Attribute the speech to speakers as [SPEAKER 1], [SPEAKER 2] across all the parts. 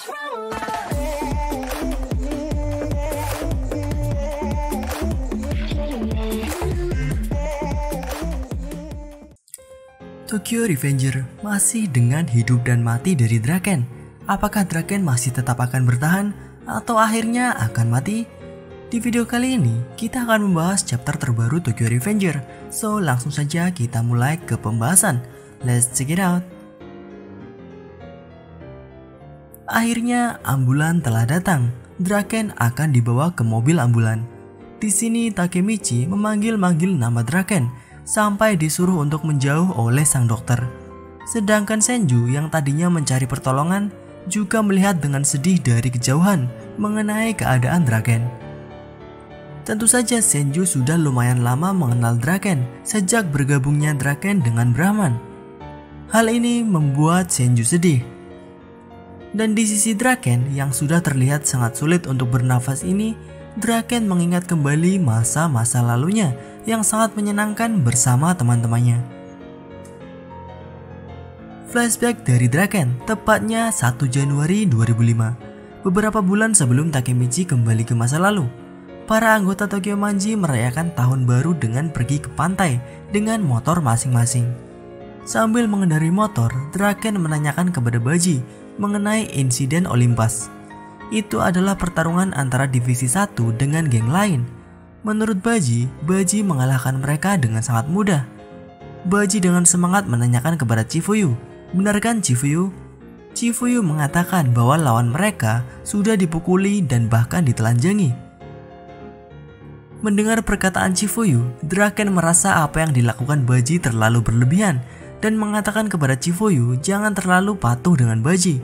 [SPEAKER 1] Tokyo Revenger masih dengan hidup dan mati dari Draken. Apakah Draken masih tetap akan bertahan atau akhirnya akan mati? Di video kali ini kita akan membahas chapter terbaru Tokyo Revenger. So langsung saja kita mulai ke pembahasan. Let's check it out. Akhirnya ambulan telah datang. Draken akan dibawa ke mobil ambulan. Di sini Takemichi memanggil-manggil nama Draken sampai disuruh untuk menjauh oleh sang dokter. Sedangkan Senju yang tadinya mencari pertolongan juga melihat dengan sedih dari kejauhan mengenai keadaan Draken. Tentu saja Senju sudah lumayan lama mengenal Draken sejak bergabungnya Draken dengan Brahman. Hal ini membuat Senju sedih. Dan di sisi Draken yang sudah terlihat sangat sulit untuk bernafas ini, Draken mengingat kembali masa-masa lalunya yang sangat menyenangkan bersama teman-temannya. Flashback dari Draken, tepatnya 1 Januari 2005. Beberapa bulan sebelum Takemichi kembali ke masa lalu, para anggota Tokyo Manji merayakan tahun baru dengan pergi ke pantai dengan motor masing-masing. Sambil mengendarai motor, Draken menanyakan kepada Baji mengenai insiden Olympus. Itu adalah pertarungan antara divisi 1 dengan geng lain. Menurut Baji mengalahkan mereka dengan sangat mudah. Baji dengan semangat menanyakan kepada Chifuyu, "Benarkan Chifuyu?" Chifuyu mengatakan bahwa lawan mereka sudah dipukuli dan bahkan ditelanjangi. Mendengar perkataan Chifuyu, Draken merasa apa yang dilakukan Baji terlalu berlebihan dan mengatakan kepada Chifuyu jangan terlalu patuh dengan Baji.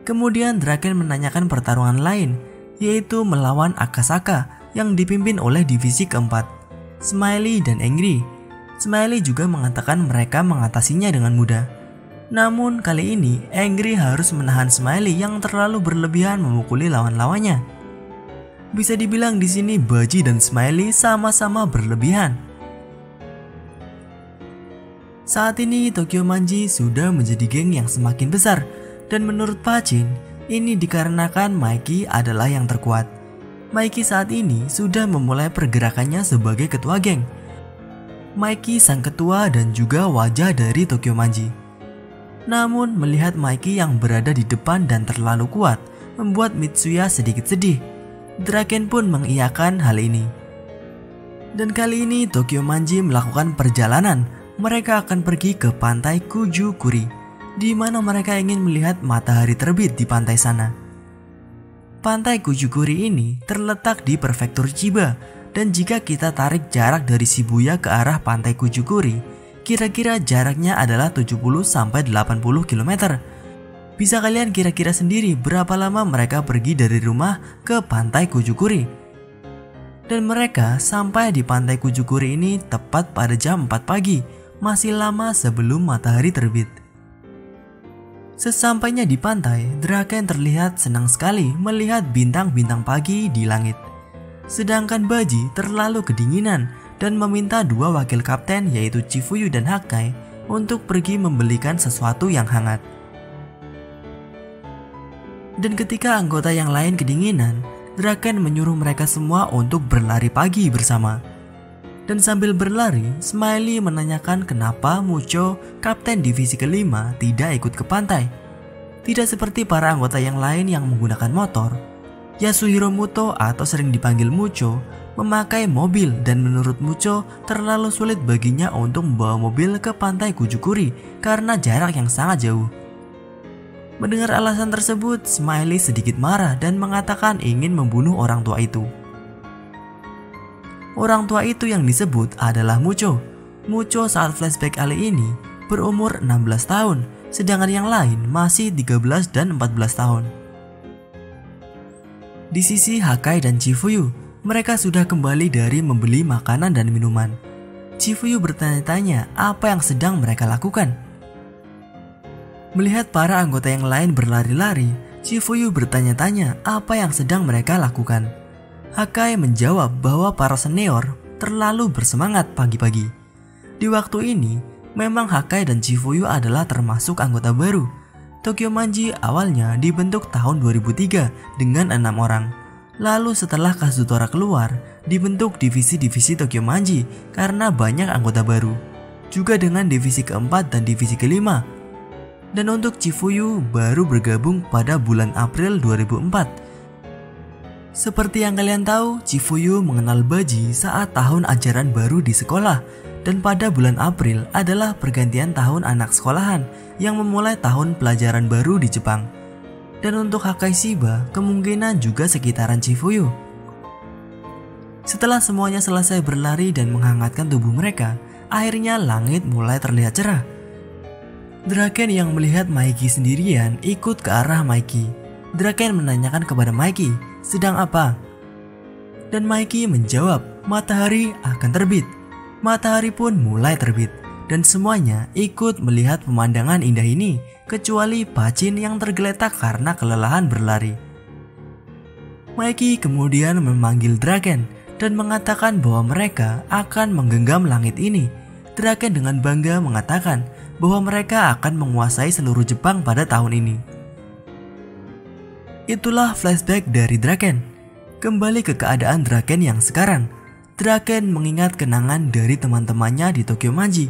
[SPEAKER 1] Kemudian Draken menanyakan pertarungan lain, yaitu melawan Akasaka yang dipimpin oleh divisi keempat, Smiley dan Angry. Smiley juga mengatakan mereka mengatasinya dengan mudah. Namun kali ini Angry harus menahan Smiley yang terlalu berlebihan memukuli lawan-lawannya. Bisa dibilang di sini Baji dan Smiley sama-sama berlebihan. Saat ini Tokyo Manji sudah menjadi geng yang semakin besar, dan menurut Pachin, ini dikarenakan Mikey adalah yang terkuat. Mikey saat ini sudah memulai pergerakannya sebagai ketua geng. Mikey sang ketua dan juga wajah dari Tokyo Manji. Namun melihat Mikey yang berada di depan dan terlalu kuat membuat Mitsuya sedikit sedih. Draken pun mengiyakan hal ini. Dan kali ini Tokyo Manji melakukan perjalanan. Mereka akan pergi ke pantai Kujukuri, di mana mereka ingin melihat matahari terbit di pantai sana. Pantai Kujukuri ini terletak di prefektur Chiba, dan jika kita tarik jarak dari Shibuya ke arah pantai Kujukuri, kira-kira jaraknya adalah 70-80 km. Bisa kalian kira-kira sendiri berapa lama mereka pergi dari rumah ke pantai Kujukuri. Dan mereka sampai di pantai Kujukuri ini tepat pada jam 4 pagi, masih lama sebelum matahari terbit. Sesampainya di pantai, Draken terlihat senang sekali melihat bintang-bintang pagi di langit. Sedangkan Baji terlalu kedinginan dan meminta dua wakil kapten yaitu Chifuyu dan Hakkai untuk pergi membelikan sesuatu yang hangat. Dan ketika anggota yang lain kedinginan, Draken menyuruh mereka semua untuk berlari pagi bersama. Dan sambil berlari, Smiley menanyakan kenapa Mucho, kapten divisi kelima, tidak ikut ke pantai. Tidak seperti para anggota yang lain yang menggunakan motor, Yasuhiro Muto atau sering dipanggil Mucho memakai mobil, dan menurut Mucho terlalu sulit baginya untuk membawa mobil ke pantai Kujukuri karena jarak yang sangat jauh. Mendengar alasan tersebut, Smiley sedikit marah dan mengatakan ingin membunuh orang tua itu. Orang tua itu yang disebut adalah Mucho. Mucho saat flashback kali ini berumur 16 tahun, sedangkan yang lain masih 13 dan 14 tahun. Di sisi Hakkai dan Chifuyu, mereka sudah kembali dari membeli makanan dan minuman. Chifuyu bertanya-tanya apa yang sedang mereka lakukan. Melihat para anggota yang lain berlari-lari, Chifuyu bertanya-tanya apa yang sedang mereka lakukan. Hakkai menjawab bahwa para senior terlalu bersemangat pagi-pagi. Di waktu ini, memang Hakkai dan Chifuyu adalah termasuk anggota baru. Tokyo Manji awalnya dibentuk tahun 2003 dengan 6 orang. Lalu setelah Kazutora keluar, dibentuk divisi-divisi Tokyo Manji karena banyak anggota baru. Juga dengan divisi keempat dan divisi kelima. Dan untuk Chifuyu baru bergabung pada bulan April 2004. Seperti yang kalian tahu, Chifuyu mengenal Baji saat tahun ajaran baru di sekolah. Dan pada bulan April adalah pergantian tahun anak sekolahan yang memulai tahun pelajaran baru di Jepang. Dan untuk Hakai Shiba kemungkinan juga sekitaran Chifuyu. Setelah semuanya selesai berlari dan menghangatkan tubuh mereka, akhirnya langit mulai terlihat cerah. Draken yang melihat Maiki sendirian ikut ke arah Maiki. Draken menanyakan kepada Maiki, sedang apa? Dan Maiki menjawab, matahari akan terbit. Matahari pun mulai terbit dan semuanya ikut melihat pemandangan indah ini kecuali Pachin yang tergeletak karena kelelahan berlari. Maiki kemudian memanggil Draken dan mengatakan bahwa mereka akan menggenggam langit ini. Draken dengan bangga mengatakan bahwa mereka akan menguasai seluruh Jepang pada tahun ini. Itulah flashback dari Draken. Kembali ke keadaan Draken yang sekarang. Draken mengingat kenangan dari teman-temannya di Tokyo Manji.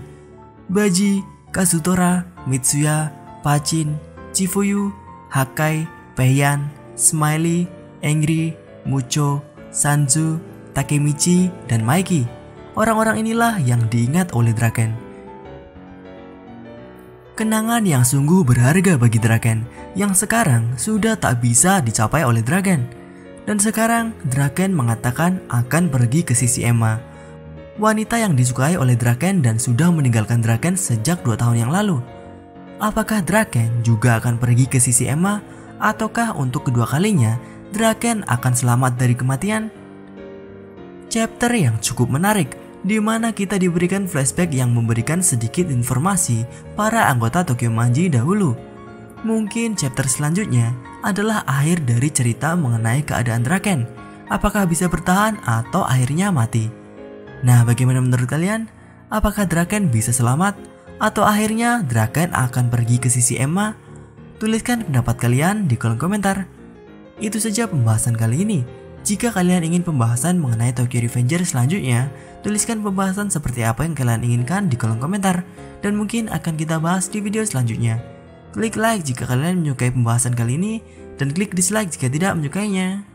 [SPEAKER 1] Baji, Kazutora, Mitsuya, Pachin, Chifuyu, Hakai, Peiyan, Smiley, Angry, Mucho, Sanju, Takemichi, dan Maiki. Orang-orang inilah yang diingat oleh Draken. Kenangan yang sungguh berharga bagi Draken, yang sekarang sudah tak bisa dicapai oleh Draken. Dan sekarang Draken mengatakan akan pergi ke sisi Emma, wanita yang disukai oleh Draken dan sudah meninggalkan Draken sejak 2 tahun yang lalu. Apakah Draken juga akan pergi ke sisi Emma, ataukah untuk kedua kalinya Draken akan selamat dari kematian? Chapter yang cukup menarik, di mana kita diberikan flashback yang memberikan sedikit informasi para anggota Tokyo Manji dahulu. Mungkin chapter selanjutnya adalah akhir dari cerita mengenai keadaan Draken. Apakah bisa bertahan atau akhirnya mati? Nah, bagaimana menurut kalian? Apakah Draken bisa selamat? Atau akhirnya Draken akan pergi ke sisi Emma? Tuliskan pendapat kalian di kolom komentar. Itu saja pembahasan kali ini. Jika kalian ingin pembahasan mengenai Tokyo Revengers selanjutnya, tuliskan pembahasan seperti apa yang kalian inginkan di kolom komentar. Dan mungkin akan kita bahas di video selanjutnya. Klik like jika kalian menyukai pembahasan kali ini, dan klik dislike jika tidak menyukainya.